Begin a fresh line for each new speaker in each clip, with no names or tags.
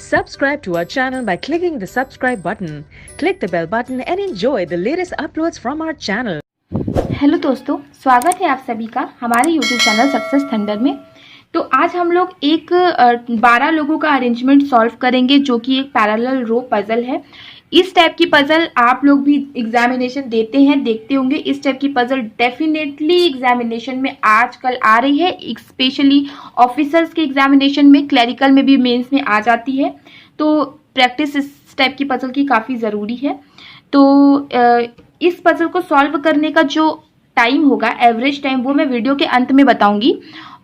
Subscribe to our channel by clicking the subscribe button. Click the bell button and enjoy the latest uploads from our channel.
Hello दोस्तों, स्वागत है आप सभी का हमारे YouTube channel success thunder में। तो आज हम लोग एक 12 लोगों का अरेंजमेंट सॉल्व करेंगे जो कि एक पैरेलल रो पजल है। इस टाइप की पजल आप लोग भी एग्जामिनेशन देते हैं, देखते होंगे। इस टाइप की पजल डेफिनेटली एग्जामिनेशन में आजकल आ रही है, स्पेशली ऑफिसर्स के एग्जामिनेशन में, क्लरिकल में भी, मेंस में आ जाती है। तो प्रैक्टिस इस टाइप की पजल की काफ़ी ज़रूरी है। तो इस पजल को सॉल्व करने का जो टाइम होगा, एवरेज टाइम, वो मैं वीडियो के अंत में बताऊंगी।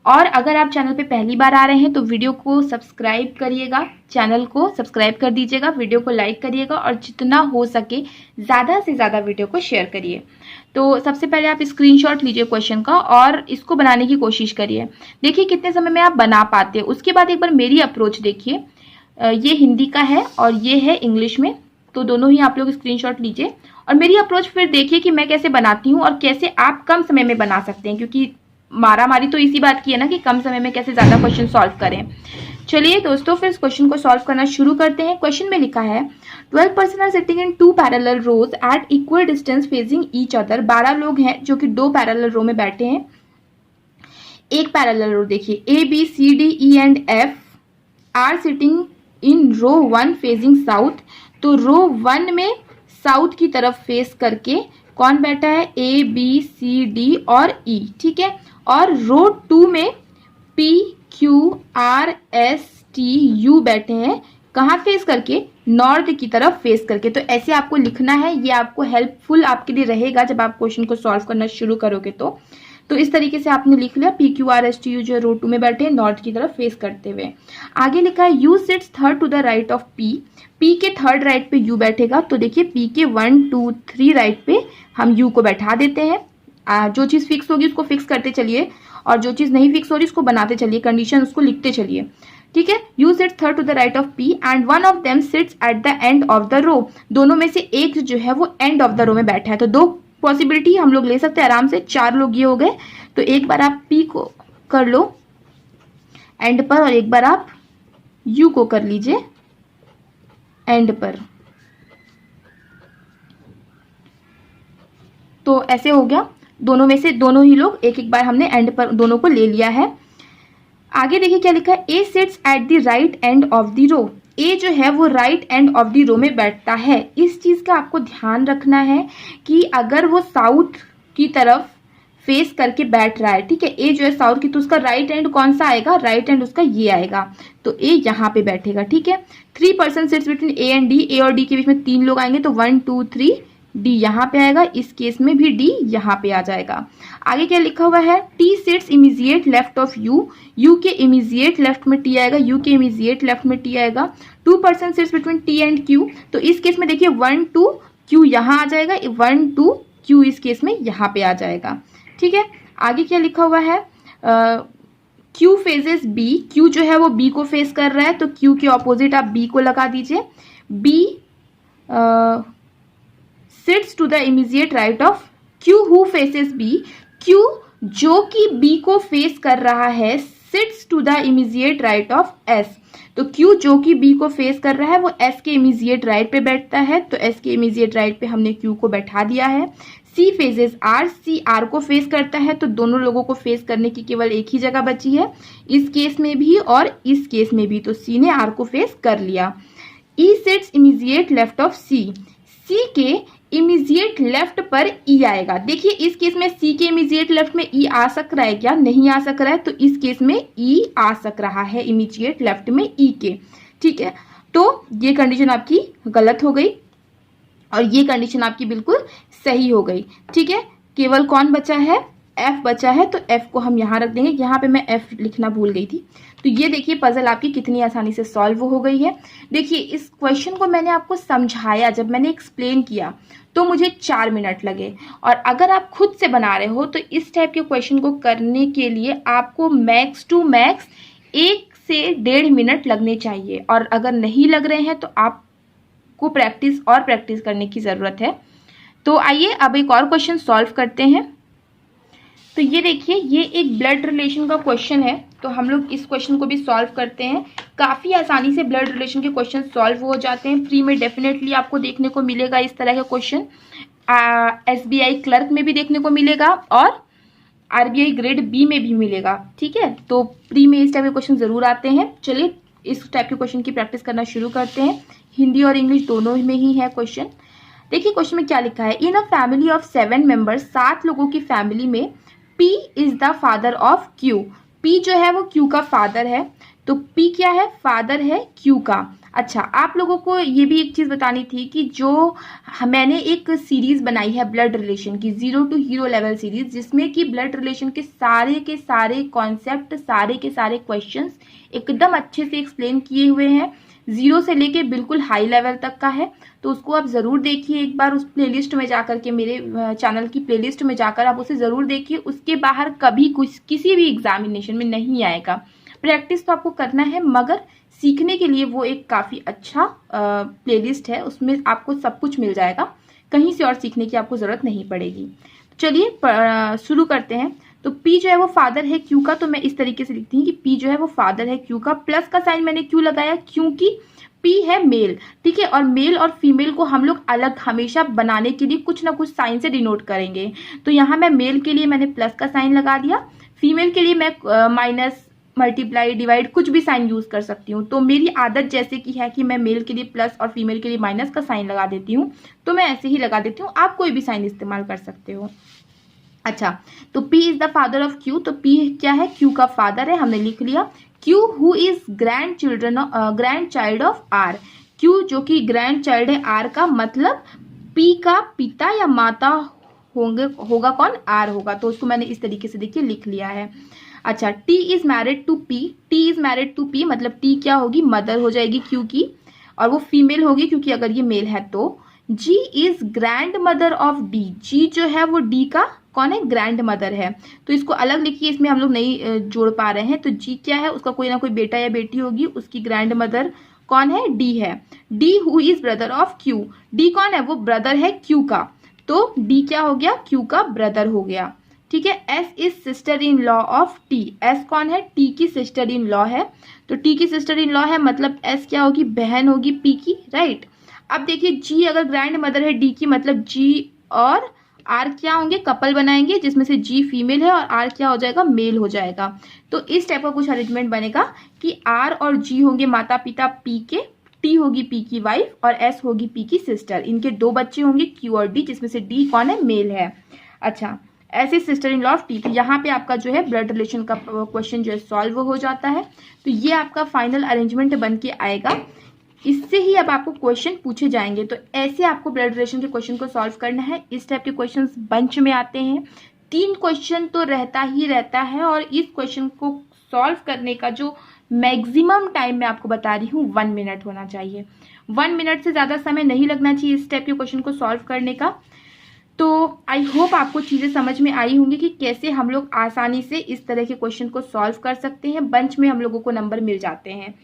और अगर आप चैनल पे पहली बार आ रहे हैं तो वीडियो को सब्सक्राइब करिएगा, चैनल को सब्सक्राइब कर दीजिएगा, वीडियो को लाइक करिएगा और जितना हो सके ज़्यादा से ज़्यादा वीडियो को शेयर करिए। तो सबसे पहले आप स्क्रीनशॉट लीजिए क्वेश्चन का और इसको बनाने की कोशिश करिए। देखिए कितने समय में आप बना पाते हैं। उसके बाद एक बार मेरी अप्रोच देखिए। ये हिंदी का है और ये है इंग्लिश में, तो दोनों ही आप लोग स्क्रीनशॉट लीजिए और मेरी अप्रोच फिर देखिए कि मैं कैसे बनाती हूँ और कैसे आप कम समय में बना सकते हैं, क्योंकि मारामारी तो इसी बात की है ना कि कम समय में कैसे ज़्यादा क्वेश्चन सॉल्व करें। चलिए दोस्तों, फिर इस क्वेश्चन को सॉल्व करना शुरू करते हैं। क्वेश्चन में लिखा है 12 person are sitting in 2 parallel rows at equal distance facing each other. 12 लोग हैं जो कि 2 पैरेलल रो में बैठे हैं। एक पैरेलल रो देखिए, A B C D E and F are sitting in row 1 facing south. तो रो 1 में साउथ की तरफ फेस करके कौन बैठा है? ए बी सी डी और ई, ठीक है। और रो 2 में P Q R S T U बैठे हैं। कहाँ फेस करके? नॉर्थ की तरफ फेस करके। तो ऐसे आपको लिखना है, ये आपको हेल्पफुल आपके लिए रहेगा जब आप क्वेश्चन को सॉल्व करना शुरू करोगे। तो इस तरीके से आपने लिख लिया, P Q R S T U जो रो 2 में बैठे हैं नॉर्थ की तरफ फेस करते हुए। आगे लिखा है U sits third to the right of P. P के थर्ड राइट पे यू बैठेगा। तो देखिए पी के 1 2 3 राइट पे हम यू को बैठा देते हैं। जो चीज़ फिक्स होगी उसको फिक्स करते चलिए और जो चीज़ नहीं फिक्स हो रही उसको बनाते चलिए, कंडीशन उसको लिखते चलिए, ठीक है। U sits third to the right of P and one of them sits at the end of the row. दोनों में से एक जो है वो एंड ऑफ द रो में बैठा है। तो 2 पॉसिबिलिटी हम लोग ले सकते हैं आराम से। 4 लोग ये हो गए। तो एक बार आप पी को कर लो एंड पर और एक बार आप यू को कर लीजिए एंड पर। तो ऐसे हो गया, दोनों में से दोनों ही लोग एक एक बार हमने एंड पर दोनों को ले लिया है। आगे देखिए क्या लिखा है, A sits at the right end of the row. A जो है वो right end of the row में बैठता है। इस चीज का आपको ध्यान रखना है कि अगर वो साउथ की तरफ फेस करके बैठ रहा है, ठीक है, ए जो है साउथ की, तो उसका राइट एंड कौन सा आएगा? राइट एंड उसका ये आएगा। तो ए यहाँ पे बैठेगा, ठीक है। 3 person sits between A and D. A और डी के बीच में 3 लोग आएंगे, तो 1 2 3 डी यहाँ पे आएगा। इस केस में भी डी यहाँ पे आ जाएगा। आगे क्या लिखा हुआ है, T sits immediate left of U. U के इमीजिएट लेफ्ट में टी आएगा, यू के इमीजिएट लेफ्ट में टी आएगा। 2 person sits between T and Q. तो इस केस में देखिए 1 2 क्यू यहाँ आ जाएगा, 1 2 क्यू इस केस में यहाँ पे आ जाएगा, ठीक है। आगे क्या लिखा हुआ है, क्यू फेजेस बी। क्यू जो है वो बी को फेस कर रहा है, तो क्यू के ऑपोजिट आप बी को लगा दीजिए। B sits to the immediate right of Q who faces B. Q जो कि बी को फेस कर रहा है sits to the immediate right of S. तो क्यू जो कि बी को फेस कर रहा है वो एस के इमीजिएट राइट पे बैठता है। तो एस के इमीजिएट राइट पे हमने क्यू को बैठा दिया है। सी फेजेस आर। सी आर को फेस करता है, तो दोनों लोगों को फेस करने की केवल एक ही जगह बची है, इस केस में भी और इस केस में भी। तो सी ने आर को फेस कर लिया। ई सिट्स इमीजिएट लेफ्ट ऑफ सी। सी के इमीजिएट लेफ्ट पर ई आएगा। देखिए इस केस में सी के इमीजिएट लेफ्ट में ई आ सक रहा है क्या? नहीं आ सक रहा है। तो इस केस में ई आ सक रहा है इमीजिएट लेफ्ट में ई के, ठीक है। तो ये कंडीशन आपकी गलत हो गई और ये कंडीशन आपकी बिल्कुल सही हो गई, ठीक है। केवल कौन बचा है? एफ बचा है। तो एफ को हम यहाँ रख देंगे। यहाँ पे मैं एफ लिखना भूल गई थी। तो ये देखिए पजल आपकी कितनी आसानी से सॉल्व हो गई है। देखिए इस क्वेश्चन को मैंने आपको समझाया, जब मैंने एक्सप्लेन किया तो मुझे 4 मिनट लगे। और अगर आप खुद से बना रहे हो तो इस टाइप के क्वेश्चन को करने के लिए आपको मैक्स टू मैक्स 1 से 1.5 मिनट लगने चाहिए। और अगर नहीं लग रहे हैं तो आपको प्रैक्टिस करने की ज़रूरत है। तो आइए अब एक और क्वेश्चन सॉल्व करते हैं। तो ये देखिए, ये एक ब्लड रिलेशन का क्वेश्चन है, तो हम लोग इस क्वेश्चन को भी सॉल्व करते हैं। काफ़ी आसानी से ब्लड रिलेशन के क्वेश्चन सॉल्व हो जाते हैं। फ्री में डेफिनेटली आपको देखने को मिलेगा इस तरह का क्वेश्चन। SBI क्लर्क में भी देखने को मिलेगा और RBI ग्रेड बी में भी मिलेगा, ठीक है। तो प्री में इस टाइप के क्वेश्चन जरूर आते हैं। चलिए इस टाइप के क्वेश्चन की प्रैक्टिस करना शुरू करते हैं। हिंदी और इंग्लिश दोनों में ही है क्वेश्चन। देखिए क्वेश्चन में क्या लिखा है। इन अ फैमिली ऑफ 7 मेंबर्स, 7 लोगों की फैमिली में P is the father of Q। P जो है वो Q का फादर है। तो P क्या है, फादर है Q का। अच्छा, आप लोगों को ये भी एक चीज बतानी थी कि जो मैंने एक सीरीज बनाई है ब्लड रिलेशन की, 0 to हीरो लेवल सीरीज, जिसमें कि ब्लड रिलेशन के सारे कॉन्सेप्ट, सारे के सारे क्वेश्चंस एकदम अच्छे से एक्सप्लेन किए हुए हैं। 0 से लेके बिल्कुल हाई लेवल तक का है। तो उसको आप ज़रूर देखिए एक बार, उस प्लेलिस्ट में जाकर के, मेरे चैनल की प्लेलिस्ट में जाकर आप उसे ज़रूर देखिए। उसके बाहर कभी कुछ किसी भी एग्जामिनेशन में नहीं आएगा। प्रैक्टिस तो आपको करना है, मगर सीखने के लिए वो एक काफ़ी अच्छा प्लेलिस्ट है। उसमें आपको सब कुछ मिल जाएगा, कहीं से और सीखने की आपको ज़रूरत नहीं पड़ेगी। चलिए शुरू करते हैं। तो P जो है वो फादर है Q का, तो मैं इस तरीके से लिखती हूँ कि P जो है वो फादर है Q का। प्लस का साइन मैंने क्यों लगाया, क्योंकि P है मेल, ठीक है। और मेल और फीमेल को हम लोग अलग हमेशा बनाने के लिए कुछ ना कुछ साइन से डिनोट करेंगे। तो यहाँ मैं मेल के लिए मैंने प्लस का साइन लगा दिया, फीमेल के लिए मैं माइनस, मल्टीप्लाई, डिवाइड कुछ भी साइन यूज कर सकती हूँ। तो मेरी आदत जैसे कि है कि मैं मेल के लिए प्लस और फीमेल के लिए माइनस का साइन लगा देती हूँ, तो मैं ऐसे ही लगा देती हूँ। आप कोई भी साइन इस्तेमाल कर सकते हो। अच्छा, तो P is the father of Q। तो P क्या है, Q का फादर है, हमने लिख लिया। Q who is grand child of R। Q जो कि ग्रैंड चाइल्ड है R का, मतलब P का पिता या माता होगा कौन, R होगा। तो उसको मैंने इस तरीके से देखिए लिख लिया है। अच्छा, T is married to P। T is married to P मतलब T क्या होगी, मदर हो जाएगी Q की, और वो फीमेल होगी क्योंकि अगर ये मेल है तो। G is grand mother of D। G जो है वो D का कौन है, ग्रैंड मदर है। तो इसको अलग लिखिए, इसमें हम लोग नहीं जोड़ पा रहे हैं। तो G क्या है, उसका कोई ना कोई बेटा या बेटी होगी, उसकी ग्रैंड मदर कौन है, D है। D who is brother of Q। D कौन है, वो ब्रदर है Q का। तो D क्या हो गया, Q का ब्रदर हो गया, ठीक है। S is sister in law of T। S कौन है, T की सिस्टर इन लॉ है। तो T की सिस्टर इन लॉ है, मतलब S क्या होगी, बहन होगी P की, राइट। अब देखिए G अगर ग्रैंड मदर है D की, मतलब G और R क्या होंगे, कपल बनाएंगे, जिसमें से G फीमेल है और R क्या हो जाएगा, मेल हो जाएगा। तो इस टाइप का कुछ अरेंजमेंट बनेगा कि R और G होंगे माता पिता P के, T होगी P की वाइफ और S होगी P की सिस्टर। इनके 2 बच्चे होंगे Q और D, जिसमें से D कौन है, मेल है। अच्छा, ऐसे sister in law of T। तो यहाँ पे आपका जो है ब्लड रिलेशन का क्वेश्चन जो है सॉल्व हो जाता है। तो ये आपका फाइनल अरेंजमेंट बन के आएगा। इससे ही अब आपको क्वेश्चन पूछे जाएंगे। तो ऐसे आपको ब्लड रिलेशन के क्वेश्चन को सॉल्व करना है। इस टाइप के क्वेश्चंस बंच में आते हैं, 3 क्वेश्चन तो रहता ही रहता है। और इस क्वेश्चन को सॉल्व करने का जो मैक्सिमम टाइम मैं आपको बता रही हूँ 1 मिनट होना चाहिए। 1 मिनट से ज़्यादा समय नहीं लगना चाहिए इस टाइप के क्वेश्चन को सॉल्व करने का। तो आई होप आपको चीज़ें समझ में आई होंगी कि कैसे हम लोग आसानी से इस तरह के क्वेश्चन को सॉल्व कर सकते हैं। बंच में हम लोगों को नंबर मिल जाते हैं।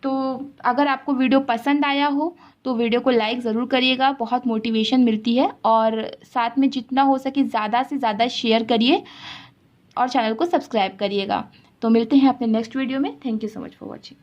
तो अगर आपको वीडियो पसंद आया हो तो वीडियो को लाइक ज़रूर करिएगा, बहुत मोटिवेशन मिलती है। और साथ में जितना हो सके ज़्यादा से ज़्यादा शेयर करिए और चैनल को सब्सक्राइब करिएगा। तो मिलते हैं अपने नेक्स्ट वीडियो में। Thank you so much for watching.